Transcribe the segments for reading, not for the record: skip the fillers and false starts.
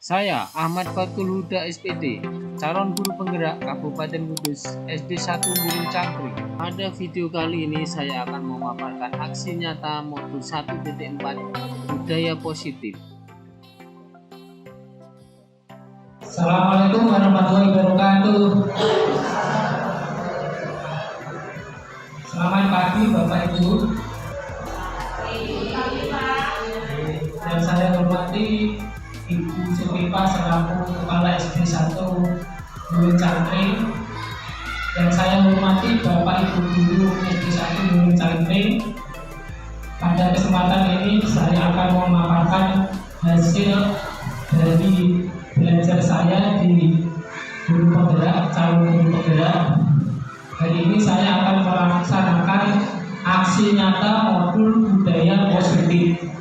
Saya Ahmad Fatul Huda SPD, calon guru penggerak Kabupaten Kudus SD 1 Gunung Cangkring. Pada video kali ini saya akan memaparkan aksi nyata modul 1.4 budaya positif. Assalamualaikum warahmatullahi wabarakatuh. Selamat pagi Bapak Ibu. Yang saya hormati Ibu Supipa selaku Kepala SD 1 Gunung Cangkring. Yang saya hormati Bapak Ibu Guru SD 1 Gunung Cangkring. Pada kesempatan ini saya akan memaparkan hasil dari belajar saya di guru penggerak, calon guru penggerak. Hari ini saya akan melaksanakan aksi nyata modul budaya positif.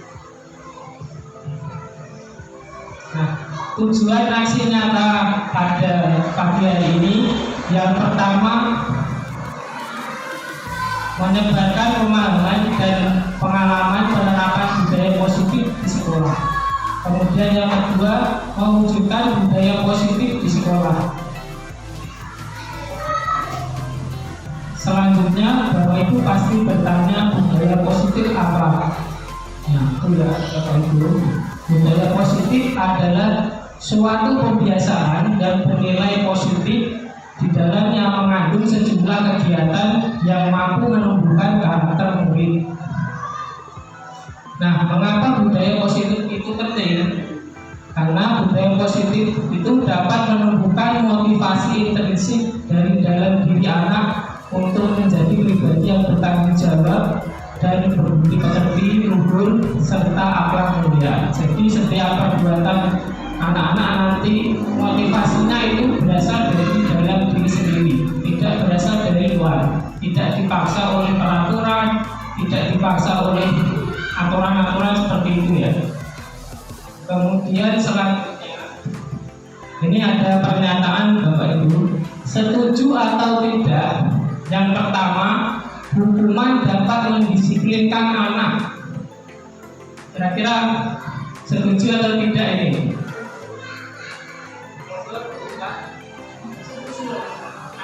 Nah, tujuan aksi nyata pada pagi hari ini yang pertama menyebarkan pemahaman dan pengalaman penerapan budaya positif di sekolah. Kemudian yang kedua, mewujudkan budaya positif di sekolah. Selanjutnya, Bapak Ibu pasti bertanya budaya positif apa? Nah, itu ya Bapak Ibu. Budaya positif adalah suatu kebiasaan dan bernilai positif di dalamnya mengandung sejumlah kegiatan yang mampu menumbuhkan karakter murid. Nah, mengapa budaya positif itu penting? Karena budaya positif itu dapat menumbuhkan motivasi intrinsik dari dalam diri anak untuk menjadi pribadi yang bertanggung jawab dan berbudi pekerti, luhur, serta akhlak mulia. Jadi setiap perbuatan anak-anak nanti motivasinya itu berasal dari dalam diri sendiri, tidak berasal dari luar, tidak dipaksa oleh peraturan, tidak dipaksa oleh aturan-aturan seperti itu ya. Kemudian selanjutnya, ini ada pernyataan Bapak Ibu, setuju atau tidak? Yang pertama, hukuman dapat mendisiplinkan anak. Kira-kira setuju atau tidak ini?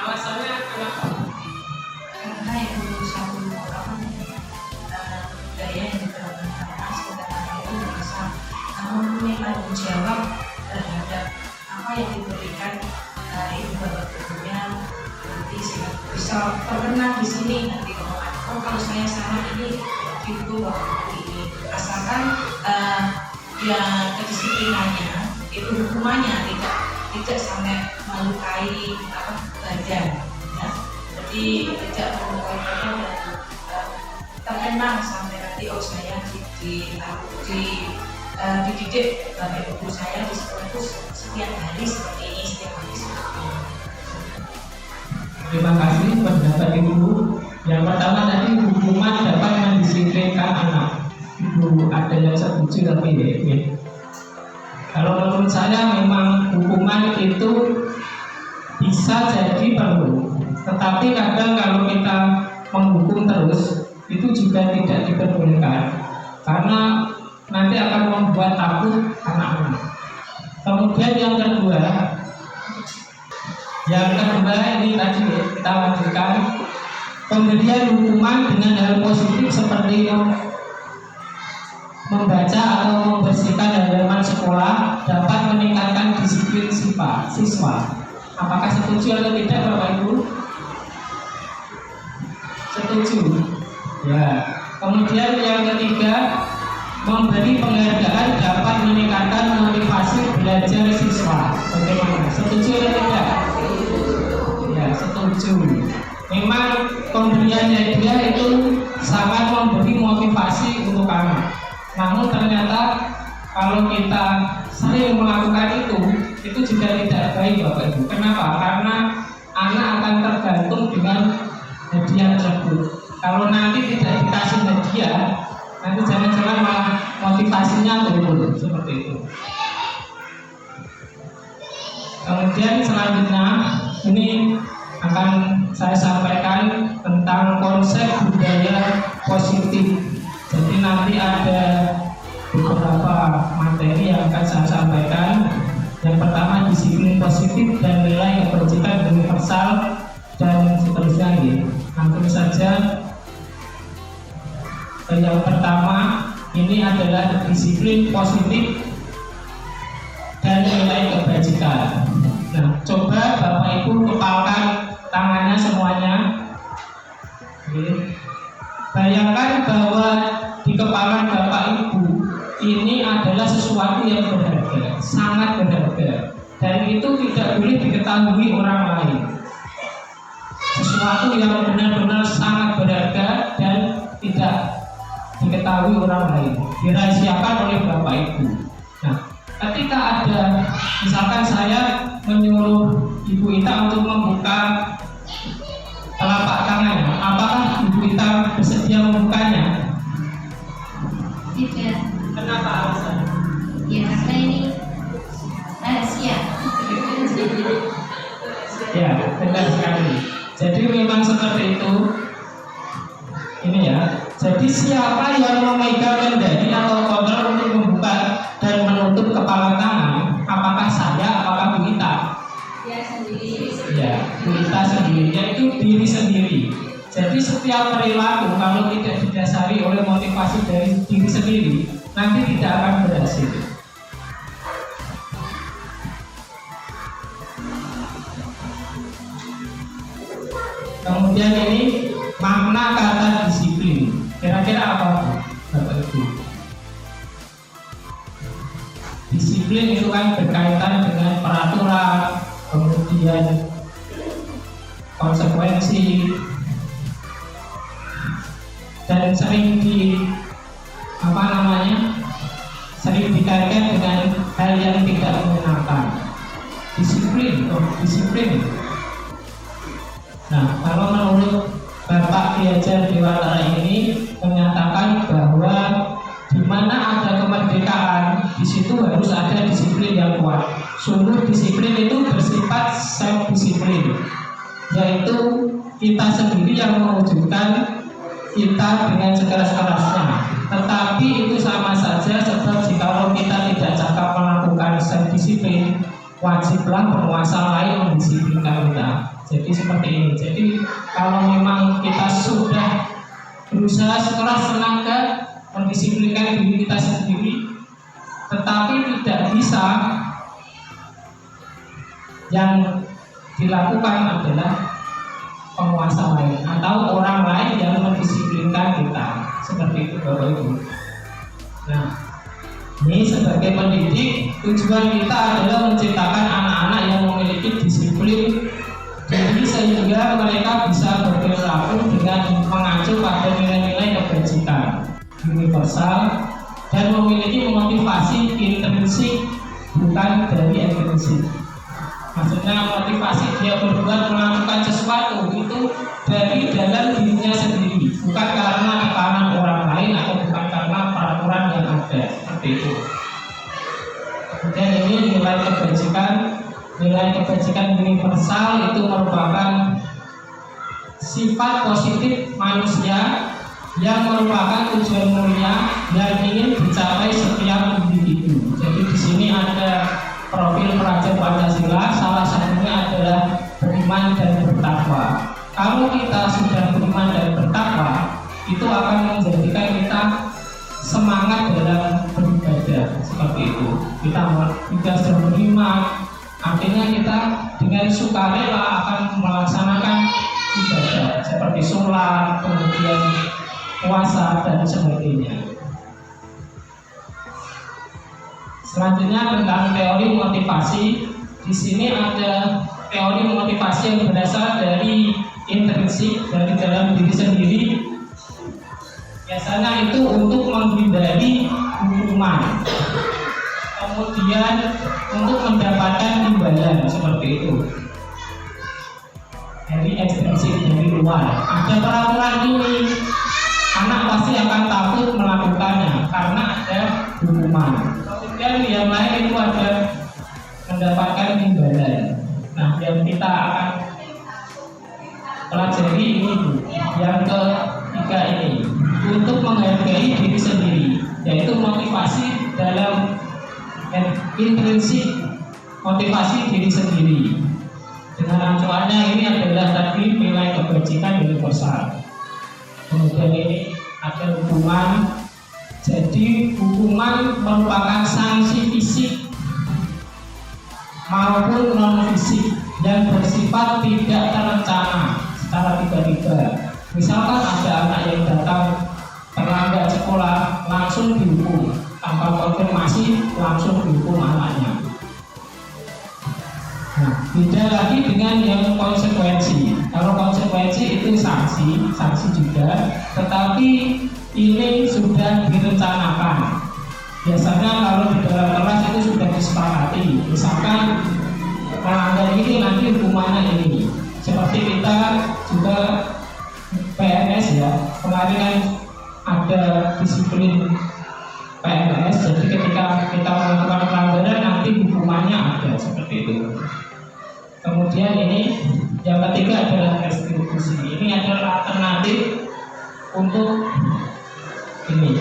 Alasannya kenapa? Karena itu satu budaya yang diterapkan anak sebagai anak itu bisa mempunyai tanggung jawab terhadap apa yang diberikan ibu bapak ibunya, nanti bisa terkenal di sini nanti kalau saya salah ini gitu ini asalkan ya kedisiplinannya itu hukumannya tidak sampai melukai badan ya. Jadi tidak melukai badan dan terkenang sampai nanti saya dididik bapak ibu saya di sekolah itu setiap hari seperti ini, setiap hari seperti ini. Terima kasih pendapat Ibu. Yang pertama tadi hukuman dapat mendisiplinkan anak. Ibu ada yang setuju tapi ya. Kalau menurut saya memang hukuman itu bisa jadi perlu. Tetapi kadang kalau kita menghukum terus itu juga tidak diperbolehkan karena nanti akan membuat takut anak-anak. Kemudian yang kedua ini tadi kita lanjutkan, pemberian hukuman dengan hal positif seperti membaca atau membersihkan halaman sekolah dapat meningkatkan disiplin siswa. Apakah setuju atau tidak Bapak Ibu? Setuju. Ya. Kemudian yang ketiga, memberi penghargaan dapat meningkatkan motivasi belajar siswa. Bagaimana? Setuju atau tidak? Ya, setuju. Memang pemberian hadiah itu sangat memberi motivasi untuk anak. Namun ternyata kalau kita sering melakukan itu juga tidak baik Bapak Ibu. Kenapa? Karena anak akan tergantung dengan hadiah tersebut. Kalau nanti tidak dikasih hadiah, nanti jangan-jangan malah motivasinya turun seperti itu. Kemudian selanjutnya ini akan saya sampaikan tentang konsep budaya positif. Jadi nanti ada beberapa materi yang akan saya sampaikan. positif dan nilai kebajikan universal dan seterusnya gitu. Langsung saja yang pertama ini adalah disiplin positif dan nilai kebajikan. Nah, coba Bapak Ibu kepalkan tangannya semuanya. Oke. Bayangkan bahwa di kepala Bapak Ibu ini adalah sesuatu yang berharga, sangat berharga, dan itu tidak boleh diketahui orang lain. Sesuatu yang benar-benar sangat berharga dan tidak diketahui orang lain, dirahasiakan oleh Bapak Ibu. Nah, ketika ada, misalkan saya menyuruh Ibu Ita untuk membuka telapak tangannya, apakah Ibu Ita bersedia membukanya? Tidak. Kenapa alasannya? Ya karena ini rahasia. Ya, benar sekali. Jadi memang seperti itu. Ini ya. Jadi siapa yang memegang kendali atau kontrol untuk membuka dan menutup kepala tangan? Apakah saya? Apakah Bu Ita? Ya sendiri. Ya, Bu Ita sendiri. Yaitu diri sendiri. Jadi setiap perilaku kalau tidak didasari oleh motivasi dari diri sendiri, nanti tidak akan berhasil. Kemudian ini makna kata disiplin. Kira-kira apa Bapak Ibu? Disiplin itu kan berkaitan dengan peraturan, kemudian konsekuensi, dan sering sering dikaitkan dengan hal yang tidak menyenangkan. Disiplin. Nah, kalau menurut Bapak Ki Hajar Dewantara ini menyatakan bahwa di mana ada kemerdekaan, di situ harus ada disiplin yang kuat. Sungguh disiplin itu bersifat self disiplin, yaitu kita sendiri yang mewujudkan kita dengan sekeras-kerasnya. Tetapi itu sama saja, sebab jikalau kita tidak cakap melakukan self disiplin, wajiblah penguasa lain mendisiplinkan kita. Jadi seperti ini. Jadi kalau memang kita sudah berusaha sekeras tenaga mendisiplinkan diri kita sendiri, tetapi tidak bisa, yang dilakukan adalah penguasa lain atau orang lain yang mendisiplinkan kita. Seperti itu Bapak Ibu. Nah, ini sebagai pendidik, tujuan kita adalah menciptakan anak-anak yang memiliki disiplin diri sehingga mereka bisa berperilaku dengan mengacu pada nilai-nilai kebajikan universal dan memiliki motivasi intrinsik bukan dari ekstrinsik. Maksudnya motivasi dia berbuat melakukan sesuatu itu dari dalam dirinya sendiri, bukan karena tekanan orang lain atau bukan karena peraturan yang ada. Seperti itu. Kemudian ini nilai kebajikan universal itu merupakan sifat positif manusia yang merupakan tujuan mulia yang ingin dicapai setiap individu. Jadi di sini ada profil pelajar Pancasila, salah satunya adalah beriman dan bertakwa. Kalau kita sudah beriman dan bertakwa, itu akan menjadikan kita semangat dalam beribadah. Seperti itu. Kita sudah beriman, artinya kita dengan sukarela akan melaksanakan ibadah seperti sholat, kemudian puasa dan sebagainya. Selanjutnya tentang teori motivasi. Di sini ada teori motivasi yang berasal dari intrinsik, dari dalam diri sendiri. Biasanya itu untuk menghindari hukuman, kemudian untuk mendapatkan imbalan, seperti itu. Dari ekstrinsik, dari luar. Ada peraturan ini, anak pasti akan takut melakukannya karena ada hukuman. Kemudian yang lain itu ada mendapatkan imbalan. Nah, yang kita akan pelajari ini, yang ketiga ini, untuk menghargai diri sendiri, yaitu motivasi dalam intrinsik motivasi diri sendiri. Dengan acuannya ini adalah tadi nilai kebajikan universal. Kemudian ini ada hukuman. Jadi hukuman merupakan sanksi fisik maupun non fisik yang bersifat tidak terencana secara tiba-tiba. Misalkan ada anak yang datang terlambat sekolah, langsung dihukum tanpa konfirmasi, langsung dihukum anaknya. Nah, beda lagi dengan yang konsekuensi. Kalau konsekuensi itu sanksi juga, tetapi ini sudah direncanakan. Biasanya kalau di dalam kelas itu sudah disepakati. Misalkan melanggar ini nanti hukumannya ini. Seperti kita juga PNS ya, kemarin kan ada disiplin PNS. Jadi ketika kita melakukan pelanggaran nanti hukumannya ada seperti itu. Kemudian ini yang ketiga adalah restitusi. Ini adalah alternatif untuk ini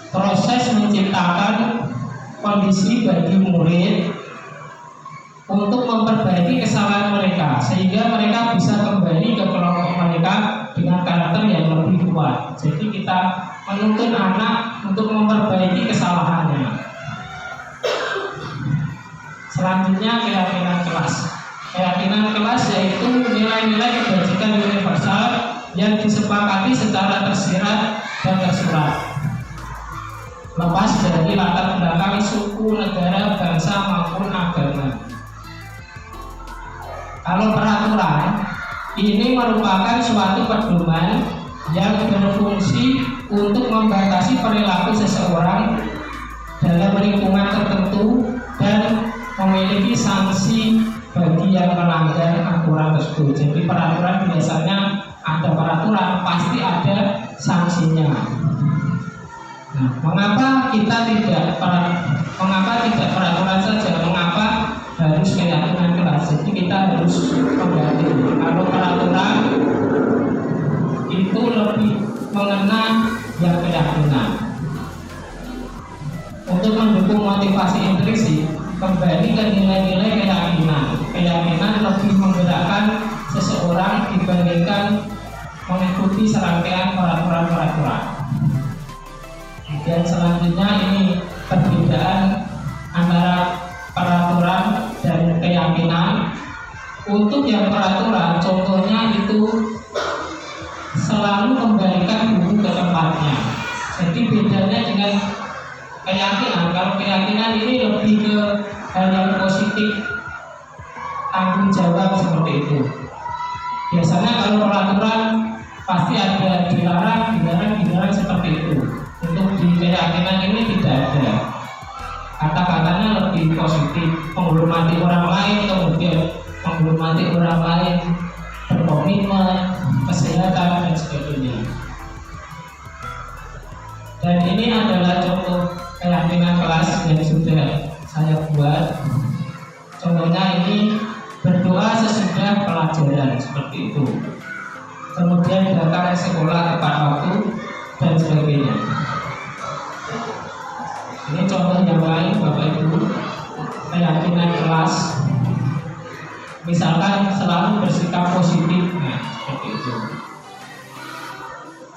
proses menciptakan kondisi bagi murid untuk memperbaiki kesalahan mereka sehingga mereka bisa kembali ke kelompok mereka dengan karakter yang lebih kuat. Jadi kita menuntun anak untuk memperbaiki kesalahannya. Selanjutnya keyakinan kelas. Keyakinan kelas yaitu nilai-nilai kebajikan universal yang disepakati secara tersirat dan tersurat, lepas dari latar belakang suku, negara, bangsa maupun agama. Kalau peraturan ini merupakan suatu pedoman yang berfungsi untuk membatasi perilaku seseorang dalam lingkungan tertentu dan memiliki sanksi bagi yang melanggar aturan tersebut. Jadi peraturan biasanya ada peraturan pasti ada sanksinya. Nah, mengapa tidak peraturan saja? Mengapa harus keyakinan kelas? Jadi kita harus mengganti. Kalau peraturan itu lebih mengena yang keyakinan. Untuk mendukung motivasi intrinsik, kembali ke nilai-nilai keyakinan. Keyakinan lebih menggerakkan seseorang dibandingkan mengikuti serangkaian peraturan-peraturan. Dan selanjutnya ini perbedaan antara peraturan dan keyakinan. Untuk yang peraturan, contohnya itu selalu kembalikan buku ke tempatnya. Jadi bedanya dengan keyakinan. Kalau keyakinan ini lebih ke hal yang positif, tanggung jawab seperti itu. Biasanya kalau peraturan pasti ada dilarang seperti itu. Untuk di keyakinan ini tidak ada. Kata-katanya lebih positif, menghormati orang lain, kemudian menghormati orang lain, berkomitmen, kesehatan dan sebagainya. Dan ini adalah contoh keyakinan kelas yang sudah saya buat. Contohnya ini berdoa sesudah pelajaran seperti itu. Kemudian datang ke sekolah tepat waktu dan sebagainya. Ini contoh yang lain Bapak Ibu, keyakinan kelas. Misalkan selalu bersikap positif, nah seperti itu.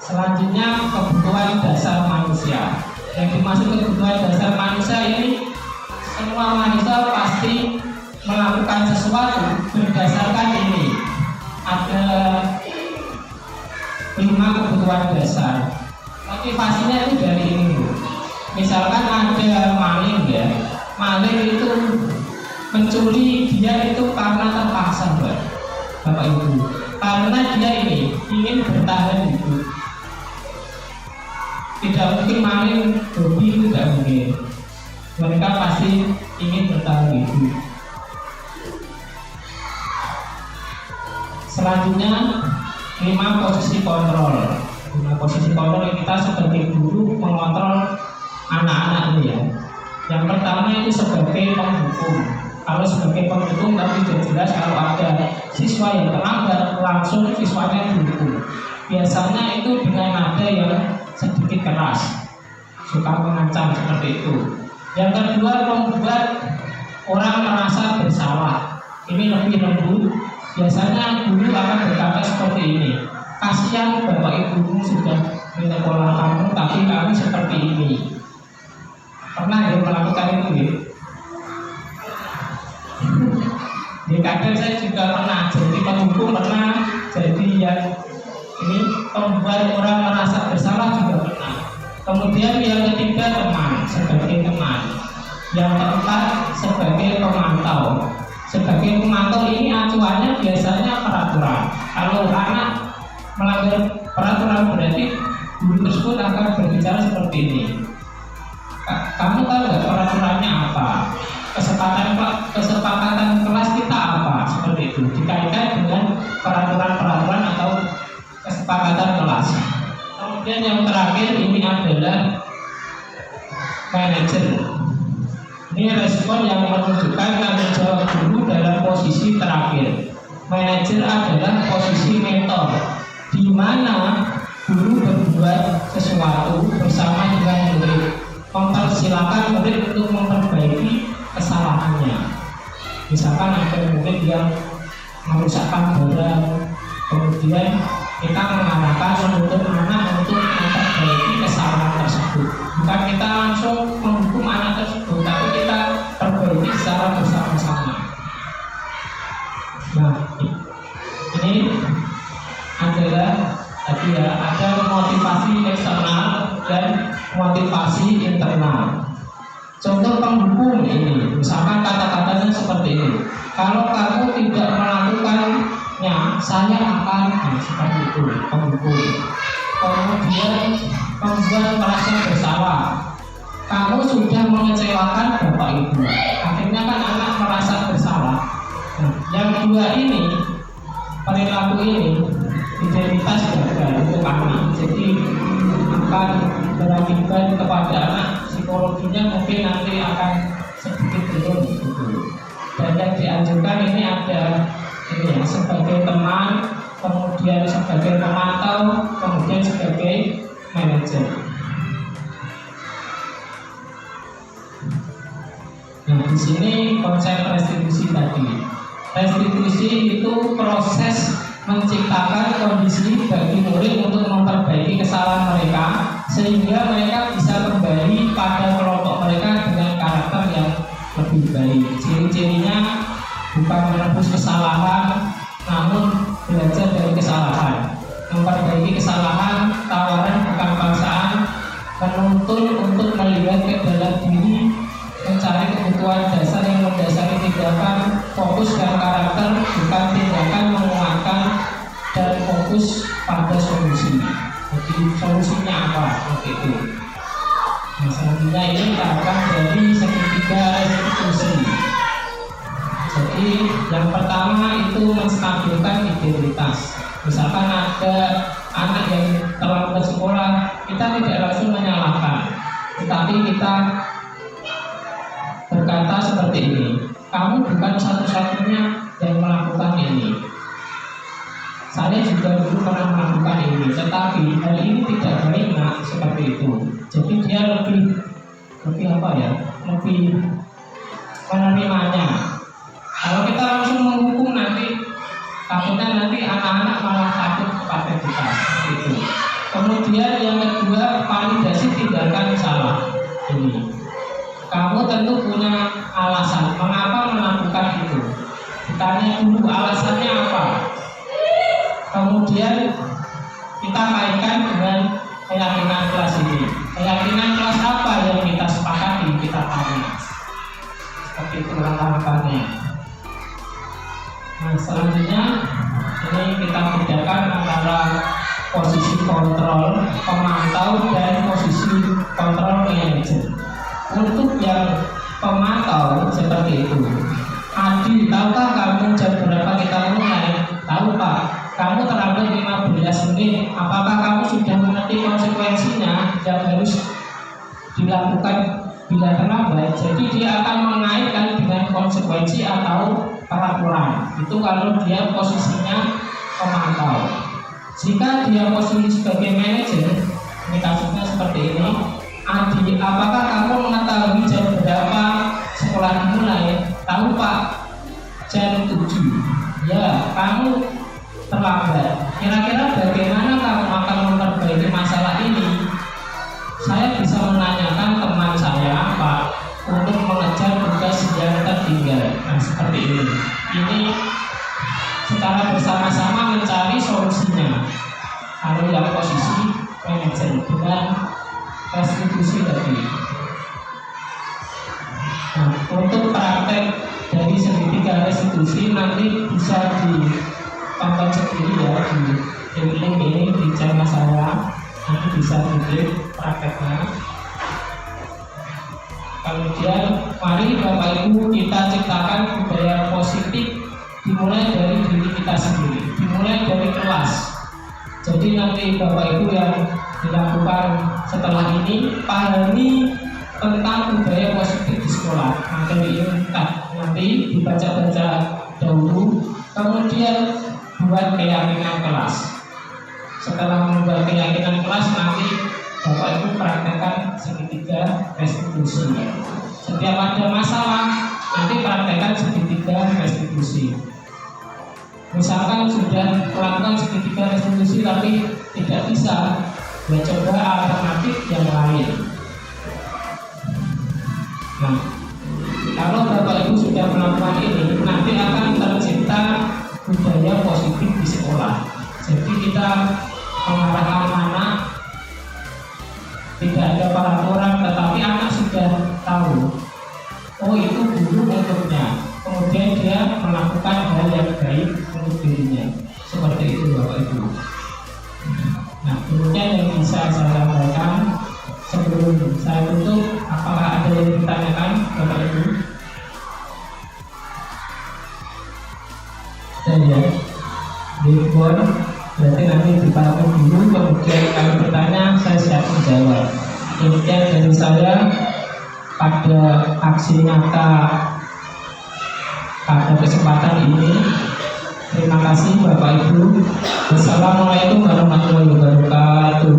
Selanjutnya kebutuhan dasar manusia. Yang dimaksud kebutuhan dasar manusia ini semua manusia pasti melakukan sesuatu berdasarkan ini. Ada 5 kebutuhan dasar. Motivasinya itu dari ini. Misalkan ada maling ya, maling itu mencuri, dia itu karena terpaksa Bapak Ibu, karena dia ini ingin bertahan hidup. Tidak mungkin maling hobi, itu tidak mungkin. Mereka pasti ingin bertahan hidup. Selanjutnya 5 posisi kontrol. 5 posisi kontrol yang kita sebagai guru mengontrol anak-anak ini ya. Yang pertama itu sebagai penghukum. Kalau sebagai penghukum tapi sudah jelas kalau ada siswa yang terlambat langsung siswanya dihukum. Biasanya itu dengan nada yang sedikit keras, suka mengancam seperti itu. Yang kedua membuat orang merasa bersalah. Ini lebih lembut. Biasanya guru akan berkata seperti ini, kasihan bapak ibumu sudah menyekolah kamu, tapi kamu seperti ini. Pernah ya melakukan itu ya? Ya kadang saya juga pernah jadi penghukum, pernah jadi yang ini membuat orang merasa bersalah juga pernah. Kemudian yang ketiga teman, sebagai teman. Yang keempat sebagai pemantau. Sebagai pemantau ini acuannya biasanya peraturan. Kalau anak melanggar peraturan berarti guru tersebut akan berbicara seperti ini. Kamu tahu nggak peraturannya apa? Kesepakatan kelas kita apa? Seperti itu. Dikaitkan dengan peraturan-peraturan atau kesepakatan kelas. Kemudian yang terakhir ini adalah manajer. Ini respon yang menunjukkan tanggung jawab guru dalam posisi terakhir. Manajer adalah posisi mentor, di mana guru berbuat sesuatu bersama dengan murid, mempersilahkan murid untuk memperbaiki kesalahannya. Misalkan ada murid yang merusakkan barang, kemudian kita mengarahkan menuntut anak untuk memperbaiki kesalahan tersebut. Bukan kita langsung menghukum anak tersebut, tapi kita perbaiki secara bersama-sama. Nah, ini adalah tadi ya, ada motivasi eksternal dan motivasi internal. Contoh penghukum ini, misalkan kata-katanya seperti ini. Kalau kamu tidak melakukannya, saya akan seperti itu, penghukum. Kemudian membuat merasa bersalah. Kamu sudah mengecewakan bapak ibu. Akhirnya kan anak merasa bersalah. Nah, yang dua ini, perilaku ini, identitas gagal untuk anak. Jadi akan berakibat kepada anak, psikologinya mungkin nanti akan sedikit turun gitu. Dan yang dianjurkan ini ada ini ya, sebagai teman, kemudian sebagai pemantau, kemudian sebagai manajer. Nah, di sini konsep restitusi tadi. Restitusi itu proses menciptakan kondisi bagi murid untuk memperbaiki kesalahan mereka sehingga mereka bisa kembali pada kelompok mereka dengan karakter yang lebih baik. Ciri-cirinya bukan menebus kesalahan, namun belajar dari kesalahan, memperbaiki kesalahan, tawaran bukan paksaan, menuntun untuk melihat ke dalam diri, mencari kebutuhan dasar yang mendasari tindakan, fokus dan karakter, bukan tindakan menguatkan, dan fokus pada solusi. Jadi solusinya apa? Seperti itu. Nah, selanjutnya ini tahapan dari segitiga restitusi. Jadi yang pertama itu menstabilkan identitas. Misalkan ada anak yang terlambat sekolah, kita tidak langsung menyalahkan, tetapi kita berkata seperti ini, kamu bukan satu-satunya yang melakukan ini. Saya juga dulu pernah melakukan ini, tetapi hal ini tidak baik nak, seperti itu. Jadi dia lebih apa ya, lebih menerimanya. Kalau kita langsung menghukum nanti, takutnya nanti anak-anak malah takut kepada kita. Itu. Kemudian yang kedua, validasi tindakan salah. Ini, kamu tentu punya alasan mengapa melakukan itu. Ditanya dulu alasannya apa. Kemudian kita kaitkan dengan keyakinan kelas ini. Keyakinan kelas apa yang kita sepakati, kita tahu. Seperti itu langkah-langkahnya. Nah, selanjutnya ini kita bedakan antara posisi kontrol pemantau dan posisi kontrol manajer. Untuk yang pemantau seperti itu, Adi, tahukah kamu jam berapa kita mulai? Tahu Pak, kamu terlambat 15 menit. Apakah kamu sudah mengerti konsekuensinya yang harus dilakukan bila terlambat? Jadi dia akan mengaitkan dengan konsekuensi atau peraturan. Itu kalau dia posisinya pemantau. Jika dia posisi sebagai manajer, ini kasusnya seperti ini. Adi, apakah kamu mengetahui jam berapa sekolah dimulai? tahu Pak, jam 7. Ya, kamu terlambat. Kira-kira bagaimana kamu akan memperbaiki masalah ini? Saya bisa menanyakan teman saya Pak untuk mengejar tugas yang tertinggal. Nah, seperti ini. Ini secara bersama-sama mencari solusinya. Kalau yang posisi manajer dengan restitusi tadi. Nah, untuk praktek dari segitiga restitusi nanti bisa ditonton sendiri ya di link ini di channel saya, nanti bisa diklik prakteknya. Kemudian mari Bapak Ibu kita ciptakan budaya positif dimulai dari diri kita sendiri, dimulai dari kelas. Jadi nanti Bapak Ibu yang dilakukan setelah ini pahami tentang budaya positif di sekolah. Materi ini nanti dibaca-baca dahulu, kemudian buat keyakinan kelas. Setelah membuat keyakinan kelas, nanti Bapak Ibu praktekkan segitiga restitusi. Setiap ada masalah, nanti praktekkan segitiga restitusi. Misalkan sudah melakukan segitiga restitusi tapi tidak bisa, ya coba alternatif yang lain. Nah, kalau Bapak Ibu sudah melakukan ini, nanti akan tercipta budaya positif di sekolah. Jadi kita mengarahkan anak, tidak ada peraturan, tetapi anak sudah tahu, oh itu guru untuknya. Kemudian dia melakukan hal yang baik untuk dirinya. Seperti itu Bapak Ibu. Nah, kemudian yang bisa saya sampaikan sebelum saya tutup, apakah ada yang ditanyakan Bapak Ibu? Ya, Dipon, berarti nanti dipakai dulu, kemudian kalau bertanya saya siap menjawab. Demikian dari saya pada aksi nyata pada kesempatan ini. Terima kasih Bapak Ibu. Wassalamualaikum warahmatullahi wabarakatuh.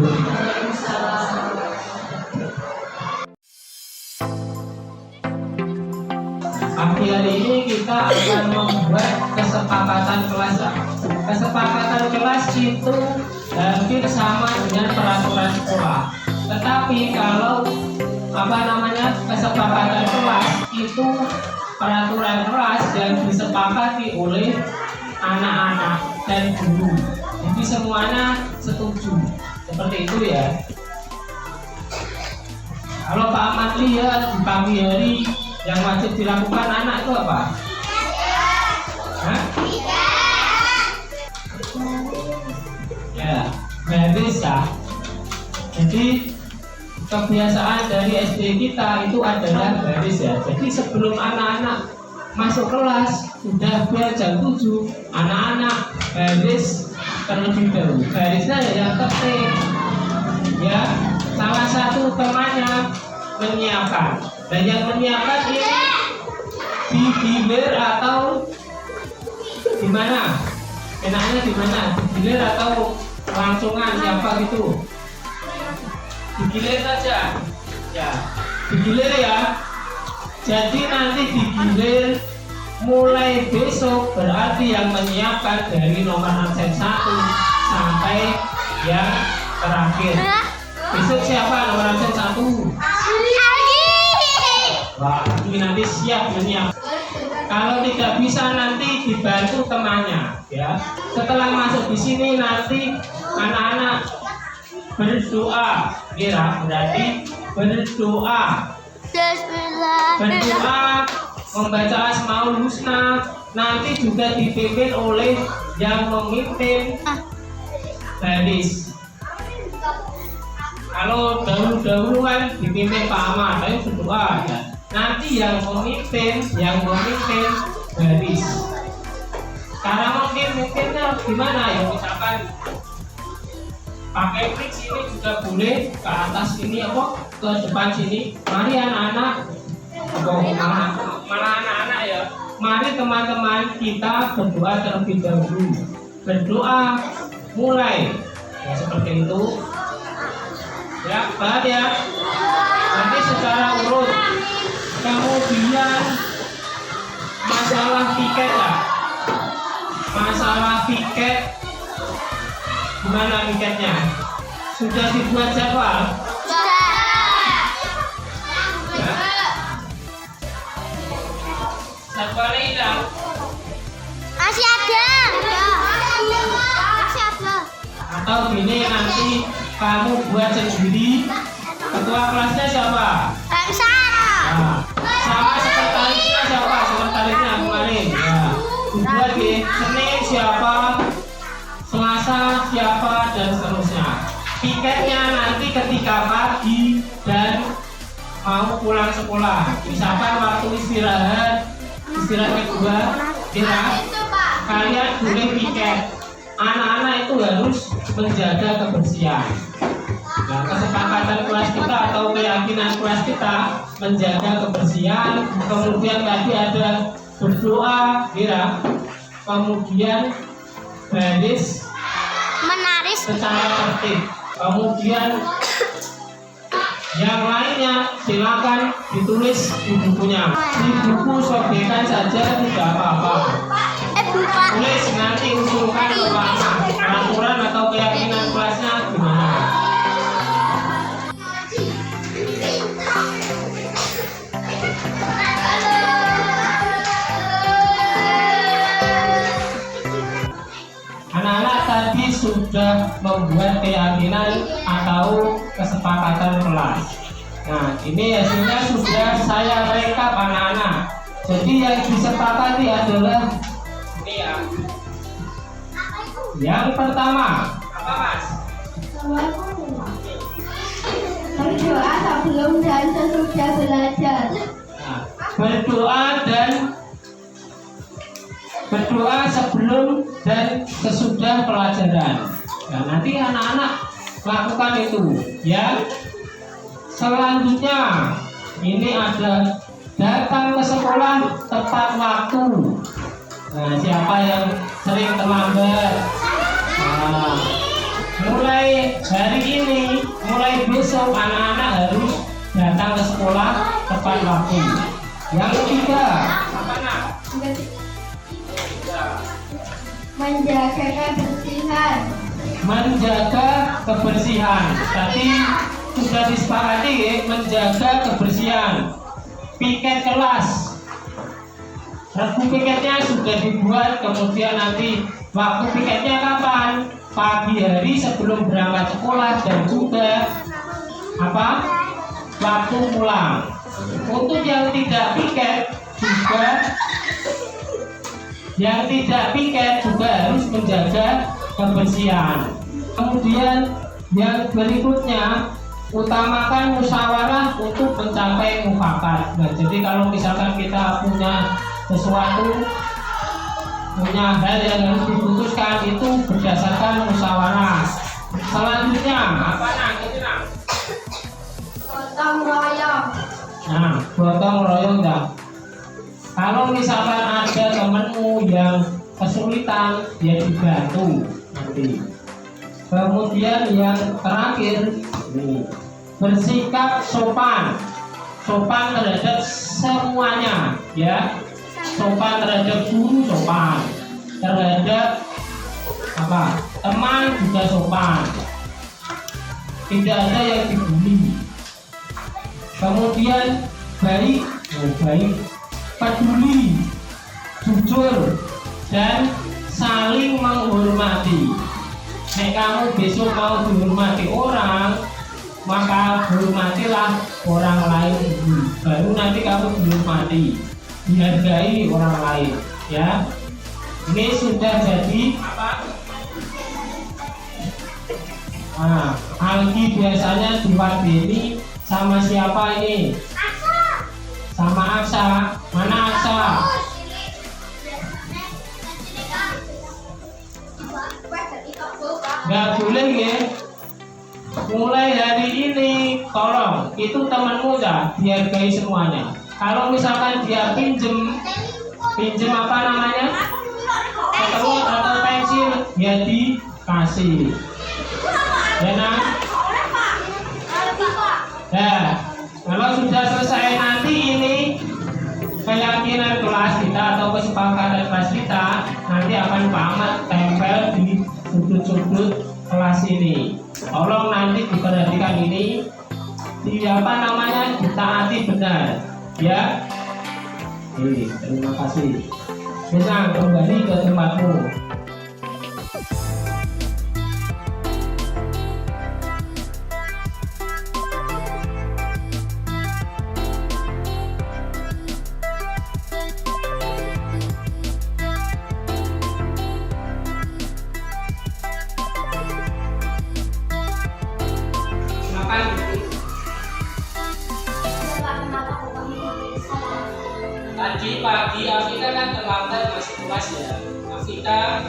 Pagi hari ini kita akan membuat kesepakatan kelas. Kesepakatan kelas itu hampir sama dengan peraturan sekolah. Tetapi kalau kesepakatan kelas itu peraturan kelas yang disepakati oleh anak-anak dan guru. Jadi semuanya setuju. Seperti itu ya. Kalau Pak Ahmad lihat di pagi hari yang wajib dilakukan anak itu apa? Hah? Ya, bagus ya. Jadi kebiasaan dari SD kita itu adalah baris ya. Jadi sebelum anak-anak masuk kelas sudah bel jam 7, anak-anak baris terlebih dahulu. Barisnya ya yang tertib. Ya, salah satu temannya menyiapkan. Dan yang menyiapkan ini digilir atau di mana? Enaknya di mana? Digilir atau langsungan siapa gitu? Digilir saja, ya, digilir ya. Jadi nanti digilir mulai besok, berarti yang menyiapkan dari nomor absen 1 sampai yang terakhir. Besok siapa nomor absen 1? Wah, ini nanti siap menyiapkan. Kalau tidak bisa nanti dibantu temannya, ya. Setelah masuk di sini nanti anak-anak berdoa, kira berarti berdoa, membaca Asmaul Husna, nanti juga dipimpin oleh yang memimpin baris. Kalau dahulu kan dipimpin Pak Ahmad, saya berdoa ya. Nanti yang memimpin baris. Cara mungkinnya gimana ya, misalkan pakai klik sini juga boleh, ke atas sini apa, ke depan sini. Mari anak-anak, malah anak-anak ya, mari teman-teman kita berdoa terlebih dahulu. Berdoa mulai ya, seperti itu ya, paham ya. Nanti secara urut, kemudian masalah piket ya? Masalah piket, gimana piketnya? Sudah dibuat jadwal? Jadwalnya hilang? Masih ada. Masih ada. Atau gini, nanti kamu buat sendiri. Ketua kelasnya siapa? Nah, sama sekretarisnya siapa? Sekretarisnya kemarin ya. Dibuat di Senin siapa, Selasa siapa, dan seterusnya. Piketnya nanti ketika pagi dan mau pulang sekolah. Misalkan waktu istirahat kedua, kalian boleh piket. Anak-anak itu harus menjaga kebersihan. Nah, kesepakatan kelas kita atau keyakinan kelas kita menjaga kebersihan. Kemudian tadi ada berdoa, kemudian baris Menarik. secara tertib. Kemudian yang lainnya silakan ditulis di bukunya. Di buku sobekan saja tidak apa-apa. Buka. Tulis nanti usulkan ke Pak peraturan atau keyakinan kelasnya gimana. Anak-anak tadi sudah membuat keyakinan atau kesepakatan kelas. Nah, ini hasilnya sudah saya rekap anak-anak. Jadi yang disepakati adalah ini ya. Yang pertama, apa Mas? Berdoa sebelum dan sesudah belajar. Nah, berdoa sebelum dan sesudah pelajaran. Nah, nanti anak-anak lakukan itu ya. Selanjutnya ini ada datang ke sekolah tepat waktu. Nah, siapa yang sering terlambat? Nah, mulai hari ini, mulai besok anak-anak harus datang ke sekolah tepat waktu. Yang ketiga, apa nak? Menjaga kebersihan. Menjaga kebersihan. Tadi sudah disepakati ya, menjaga kebersihan. Piket kelas. Regu piketnya sudah dibuat, kemudian nanti waktu piketnya kapan? Pagi hari sebelum berangkat sekolah dan juga apa? Waktu pulang. Untuk yang tidak piket juga harus menjaga kebersihan. Kemudian yang berikutnya, utamakan musyawarah untuk mencapai mufakat. Nah, jadi kalau misalkan kita punya sesuatu, punya hal yang harus diputuskan itu berdasarkan musyawarah. Selanjutnya apa nak? Gotong royong. Nah, gotong royong ya. Kalau misalkan ada temanmu yang kesulitan, ya dibantu nanti. Kemudian yang terakhir, ini, bersikap sopan terhadap semuanya, ya. Sopan terhadap guru, sopan terhadap apa? Teman juga sopan. Tidak ada yang dibully. Kemudian baik, peduli, jujur, dan saling menghormati. Nek kamu besok mau dihormati orang, maka hormatilah orang lain dulu. Baru nanti kamu dihormati, dihargai orang lain. Ya, ini sudah jadi apa? Nah, Algi biasanya diwakili sama siapa ini? Sama Aksa. Mana Aksa? Nggak boleh ya. Mulai hari ini tolong itu temanmu ya dihargai semuanya. Kalau misalkan dia pinjem apa namanya, ketemu atau pensil, ya dikasih. Ya nah. Nah, kalau sudah selesai nanti ini keyakinan kelas kita atau kesepakatan kelas kita nanti akan Pak Ahmad tempel di sudut-sudut kelas ini. Tolong nanti diperhatikan ini, ditaati benar, ya. Oke, terima kasih. Bisa kembali ke tempatmu. Silakan. Tadi pagi Afika kan terlambat masuk kelas ya. Afika,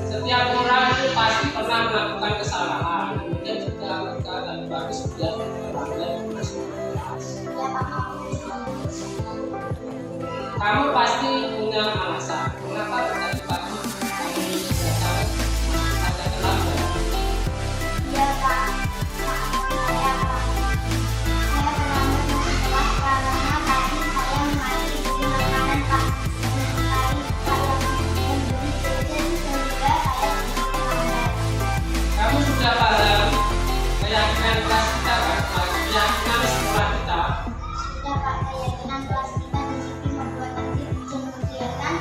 setiap orang itu pasti pernah melakukan kesalahan. Kemudian juga Afika tadi pagi sudah terlambat masuk kelas. Kamu pasti punya alasan. Kenapa tadi pagi kamu datang agak terlambat? Ya Pak, saya terlambat masuk kelas karena tadi saya mengantri beli makanan Pak. Dan sekali saya membeli jajan sehingga saya terlambat. Kamu sudah paham keyakinan kelas kita kan? Keyakinan sekolah kita. Sudah Pak, keyakinan kelas kita di sini membuat nanti jam kegiatan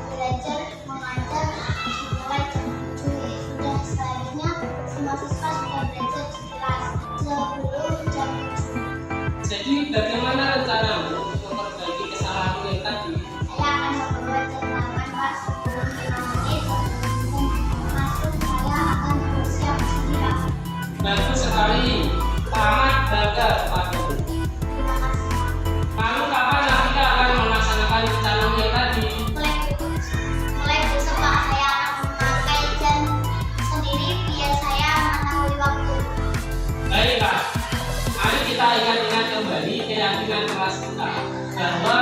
belajar mengajar dimulai jam 7. Sudah selanjutnya semua siswa sudah belajar di kelas sebelum jam 7. Jadi bagaimana rencanamu untuk memperbaiki kesalahanmu yang tadi? Saya akan membawa jadwalkan Pak sebelum 5 menit sebelum masuk. Saya akan bersiap di sini Pak. Bagus sekali. Selamat belajar padamu. Terima kasih. Kamu kapan Afika akan melaksanakan rencanamu yang tadi? Mulai besok Pak, saya akan memakai jam sendiri biar saya mengetahui waktu. Baiklah, mari kita ingat-ingat kembali keyakinan kelas kita bahwa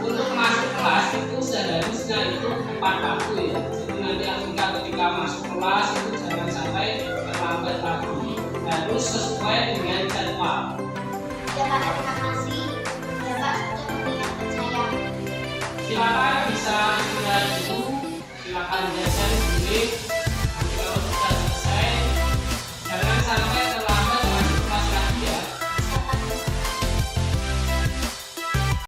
untuk masuk kelas itu seharusnya itu tepat waktu ya. Jadi nanti Afika ketika masuk kelas itu jangan sampai terlambat lagi. Harus sesuai dengan jadwal. Ya Pak, terima kasih. Ya Pak, sudah mengingatkan saya. Silakan bisa istirahat dulu, silakan jajan dulu.